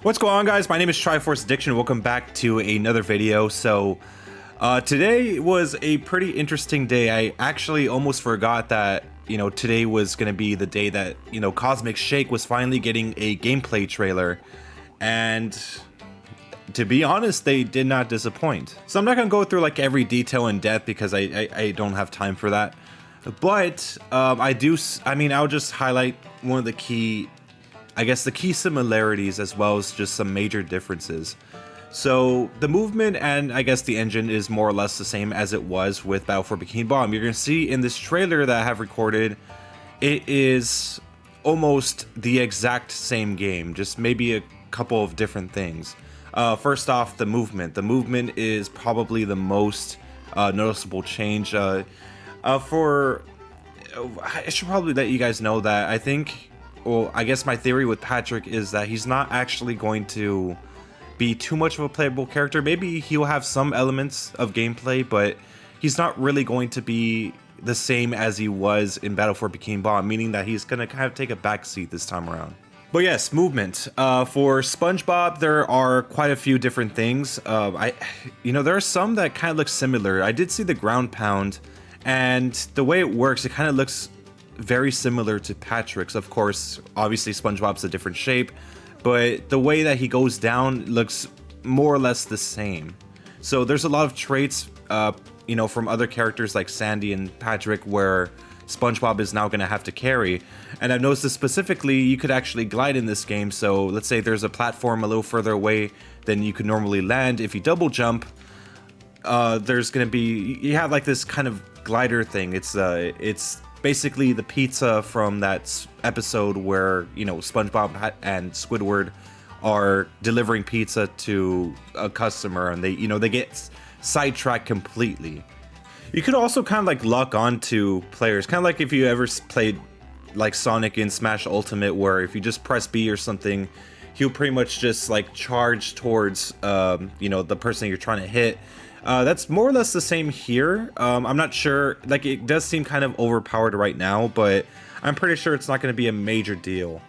What's going on, guys? My name is Triforce Addiction. Welcome back to another video. So today was a pretty interesting day. I actually almost forgot that today was going to be the day that Cosmic Shake was finally getting a gameplay trailer, and to be honest, they did not disappoint. So I'm not going to go through like every detail in depth because I don't have time for that, but I'll just highlight one of the key, the key similarities as well as just some major differences. So the movement and I guess the engine is more or less the same as it was with Battle for Bikini Bottom. You're going to see in this trailer that I have recorded, it is almost the exact same game, just maybe a couple of different things. First off, the movement. The movement is probably the most noticeable change. I should probably let you guys know that I guess my theory with Patrick is that he's not actually going to be too much of a playable character. Maybe he'll have some elements of gameplay, but he's not really going to be the same as he was in Battle for Bikini Bottom, meaning that he's going to kind of take a backseat this time around. But yes, movement. For Spongebob, there are quite a few different things. There are some that kind of look similar. I did see the ground pound, and the way it works, it kind of looks very similar to Patrick's. Of course, obviously SpongeBob's a different shape, but the way that he goes down looks more or less the same. So there's a lot of traits, from other characters like Sandy and Patrick where SpongeBob is now going to have to carry. And I've noticed this specifically, you could actually glide in this game. So let's say there's a platform a little further away than you could normally land. If you double jump, there's going to be, you have like this kind of glider thing. It's basically the pizza from that episode where SpongeBob and Squidward are delivering pizza to a customer, and they get sidetracked completely. You could also kind of like lock on to players, kind of like if you ever played like Sonic in Smash Ultimate, where if you just press B or something, he'll pretty much just like charge towards the person you're trying to hit. That's more or less the same here. I'm not sure, like it does seem kind of overpowered right now, but I'm pretty sure it's not going to be a major deal.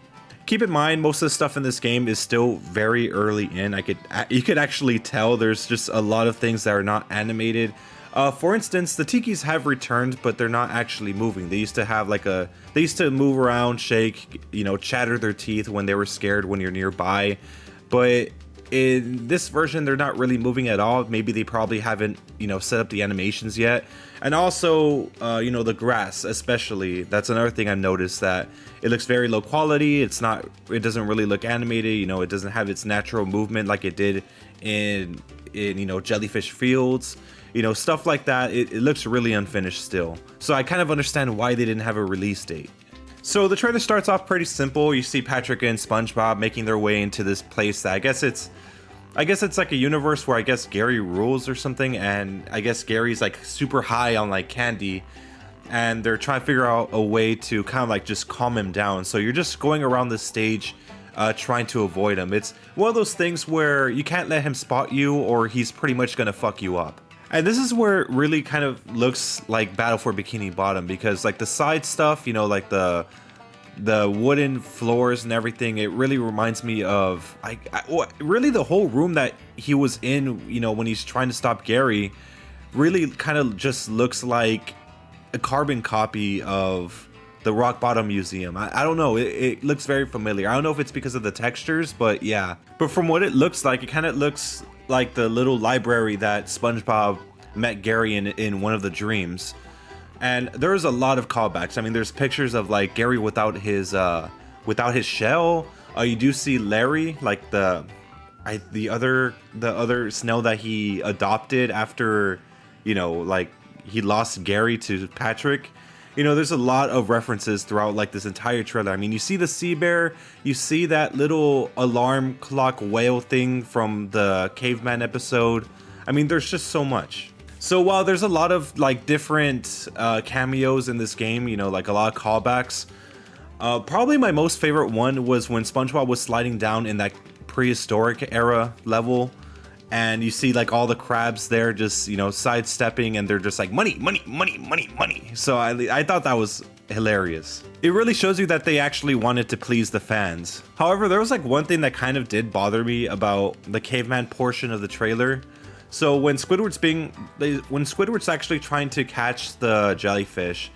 Keep in mind, most of the stuff in this game is still very early in. You could actually tell there's just a lot of things that are not animated. For instance, the Tikis have returned, but they're not actually moving. They used to have they used to move around, shake, chatter their teeth when they were scared when you're nearby, but in this version they're not really moving at all. Maybe they probably haven't set up the animations yet. And also the grass, especially, that's another thing I've noticed, that it looks very low quality. It doesn't really look animated. It doesn't have its natural movement like it did in Jellyfish Fields, stuff like that. It looks really unfinished still, so I kind of understand why they didn't have a release date. So the trailer starts off pretty simple. You see Patrick and SpongeBob making their way into this place that I guess it's like a universe where I guess Gary rules or something, and I guess Gary's like super high on like candy, and they're trying to figure out a way to kind of like just calm him down. So you're just going around the stage trying to avoid him. It's one of those things where you can't let him spot you or he's pretty much gonna fuck you up. And this is where it really kind of looks like Battle for Bikini Bottom, because like the side stuff, like the wooden floors and everything, it really reminds me of really the whole room that he was in, when he's trying to stop Gary, really kind of just looks like a carbon copy of the Rock Bottom Museum. I don't know, it looks very familiar. I don't know if it's because of the textures, but yeah. But from what it looks like, it kind of looks like the little library that SpongeBob met Gary in one of the dreams. And there's a lot of callbacks. I mean, there's pictures of like Gary without his shell. You do see Larry, like the other snail that he adopted after, like he lost Gary to Patrick. There's a lot of references throughout like this entire trailer. I mean, you see the sea bear, you see that little alarm clock whale thing from the caveman episode. I mean, there's just so much. So while there's a lot of like different cameos in this game, like a lot of callbacks, probably my most favorite one was when SpongeBob was sliding down in that prehistoric era level, and you see like all the crabs there just sidestepping, and they're just like money. So I thought that was hilarious. It really shows you that they actually wanted to please the fans. However, there was like one thing that kind of did bother me about the caveman portion of the trailer. So when Squidward's actually trying to catch the jellyfish,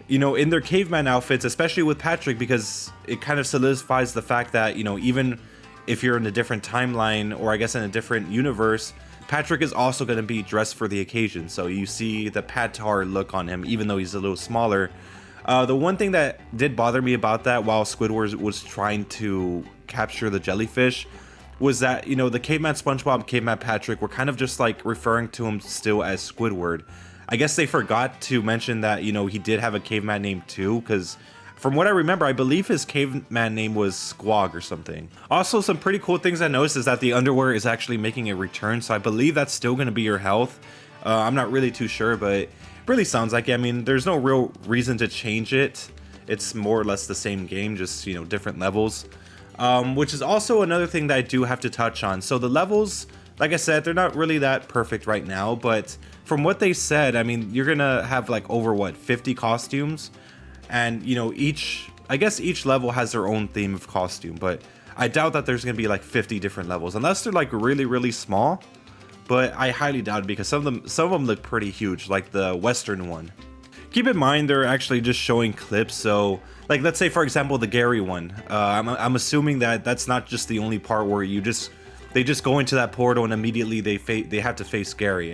you know, in their caveman outfits, especially with Patrick, because it kind of solidifies the fact that, you know, even if you're in a different timeline, or I guess in a different universe, Patrick is also going to be dressed for the occasion. So you see the Patar look on him, even though he's a little smaller. The one thing that did bother me about that while Squidward was trying to capture the jellyfish was that, you know, the caveman Spongebob, caveman Patrick were kind of just like referring to him still as Squidward. I guess they forgot to mention that, you know, he did have a caveman name too, because from what I remember, I believe his caveman name was Squog or something. Also, some pretty cool things I noticed is that the underwear is actually making a return, so I believe that's still going to be your health. I'm not really too sure, but it really sounds like it. I mean, there's no real reason to change it. It's more or less the same game, just, you know, different levels. Which is also another thing that I do have to touch on. So the levels, like I said, they're not really that perfect right now, but from what they said, I mean, you're gonna have like over what, 50 costumes, and you know, I guess each level has their own theme of costume, but I doubt that there's gonna be like 50 different levels unless they're like really small, but I highly doubt it because some of them look pretty huge, like the Western one. Keep in mind they're actually just showing clips, so like let's say for example the Gary one, I'm assuming that that's not just the only part where they just go into that portal and immediately they have to face Gary.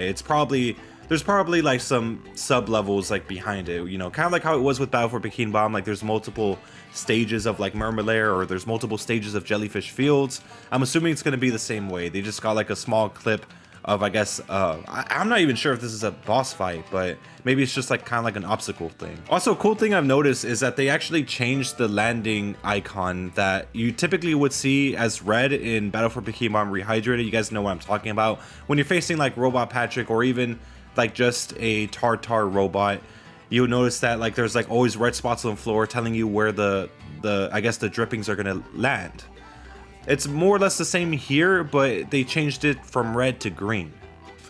There's probably like some sub levels like behind it, you know, kind of like how it was with Battle for Bikini Bottom. Like there's multiple stages of like Mermalair, or there's multiple stages of Jellyfish Fields. I'm assuming it's going to be the same way. They just got like a small clip of, I guess, I'm not even sure if this is a boss fight, but maybe it's just like kind of like an obstacle thing. Also, a cool thing I've noticed is that they actually changed the landing icon that you typically would see as red in Battle for Bikini Bottom Rehydrated. You guys know what I'm talking about. When you're facing like Robot Patrick, or even like just a Tartar robot, you'll notice that like there's like always red spots on the floor telling you where the I guess the drippings are gonna land. It's more or less the same here, but they changed it from red to green.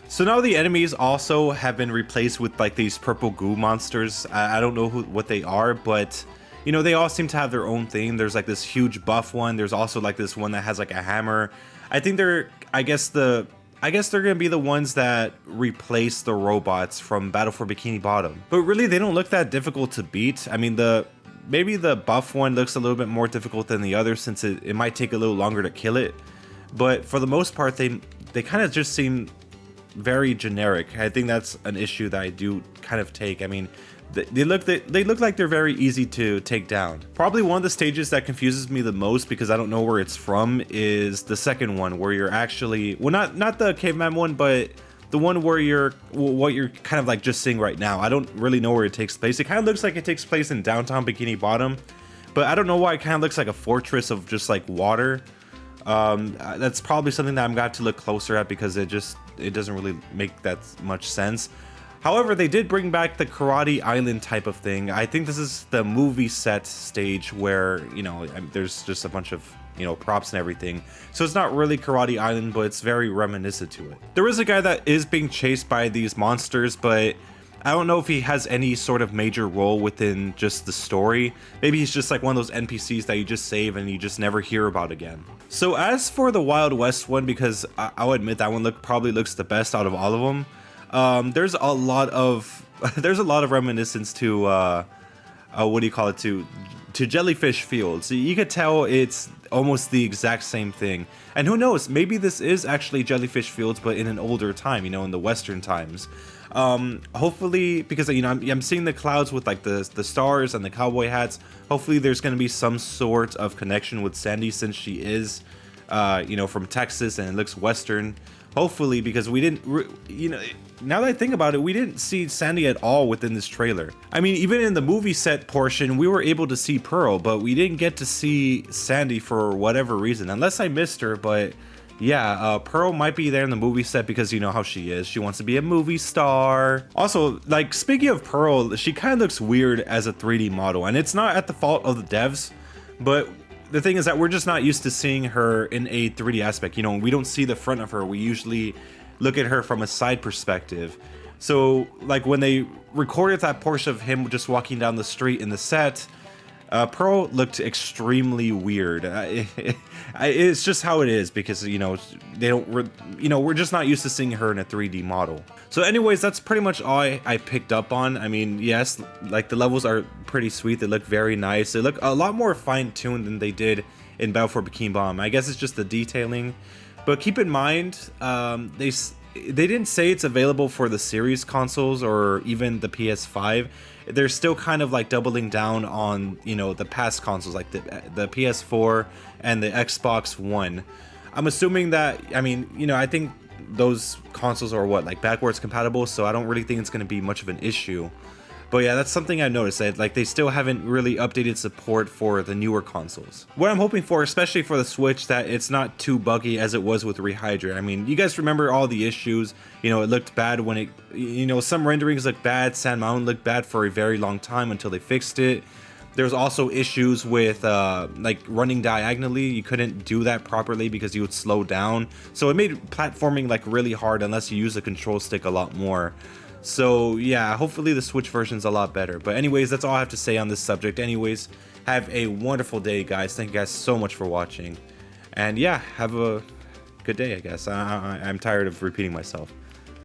So now the enemies also have been replaced with like these purple goo monsters. I don't know what they are, but you know, they all seem to have their own theme. There's like this huge buff one. There's also like this one that has like a hammer. I think I guess they're gonna be the ones that replace the robots from Battle for Bikini Bottom. But really, they don't look that difficult to beat. I mean, maybe the buff one looks a little bit more difficult than the other, since it might take a little longer to kill it. But for the most part, they kind of just seem very generic. I think that's an issue that I do kind of take. I mean, they look like they're very easy to take down. Probably one of the stages that confuses me the most, because I don't know where it's from, is the second one, where you're actually, well, not the caveman one, but the one where what you're kind of like just seeing right now. I don't really know where it takes place. It kind of looks like it takes place in downtown Bikini Bottom, but I don't know why it kind of looks like a fortress of just like water. That's probably something that I'm got to look closer at, because it doesn't really make that much sense. However, they did bring back the Karate Island type of thing. I think this is the movie set stage where, you know, there's just a bunch of, you know, props and everything. So it's not really Karate Island, but it's very reminiscent to it. There is a guy that is being chased by these monsters, but I don't know if he has any sort of major role within just the story. Maybe he's just like one of those NPCs that you just save and you just never hear about again. So as for the Wild West one, because I'll admit that one probably looks the best out of all of them. There's a lot of reminiscence to what do you call it, to Jellyfish Fields. You could tell it's almost the exact same thing. And who knows, maybe this is actually Jellyfish Fields, but in an older time, you know, in the Western times. Hopefully, because, you know, I'm seeing the clouds with like the stars and the cowboy hats. Hopefully there's going to be some sort of connection with Sandy, since she is, you know, from Texas and it looks Western. Hopefully, because we didn't, you know, now that I think about it, we didn't see Sandy at all within this trailer. I mean, even in the movie set portion, we were able to see Pearl, but we didn't get to see Sandy for whatever reason, unless I missed her. But yeah, Pearl might be there in the movie set because you know how she is. She wants to be a movie star. Also, like, speaking of Pearl, she kind of looks weird as a 3D model, and it's not at the fault of the devs, but the thing is that we're just not used to seeing her in a 3D aspect. You know, we don't see the front of her. We usually look at her from a side perspective. So like when they recorded that portion of him just walking down the street in the set, Pearl looked extremely weird. It's just how it is because, you know, we're just not used to seeing her in a 3D model. So anyways, that's pretty much all I picked up on. I mean, yes, like the levels are pretty sweet. They look very nice. They look a lot more fine-tuned than they did in Battle for Bikini Bottom. I guess it's just the detailing. But keep in mind, they didn't say it's available for the series consoles or even the PS5. They're still kind of like doubling down on, you know, the past consoles like the PS4 and the Xbox One. I'm assuming that, I mean, you know, I think those consoles are what, like backwards compatible, so I don't really think it's going to be much of an issue. But yeah, that's something I noticed, that like they still haven't really updated support for the newer consoles. What I'm hoping for, especially for the Switch, that it's not too buggy as it was with Rehydrate. I mean, you guys remember all the issues, you know, it looked bad when it, you know, some renderings looked bad, Sand Mountain looked bad for a very long time until they fixed it. There's also issues with like running diagonally. You couldn't do that properly because you would slow down. So it made platforming like really hard unless you use the control stick a lot more. So yeah, hopefully the Switch version is a lot better. But anyways, that's all I have to say on this subject. Anyways, have a wonderful day, guys. Thank you guys so much for watching. And yeah, have a good day, I guess. I'm tired of repeating myself.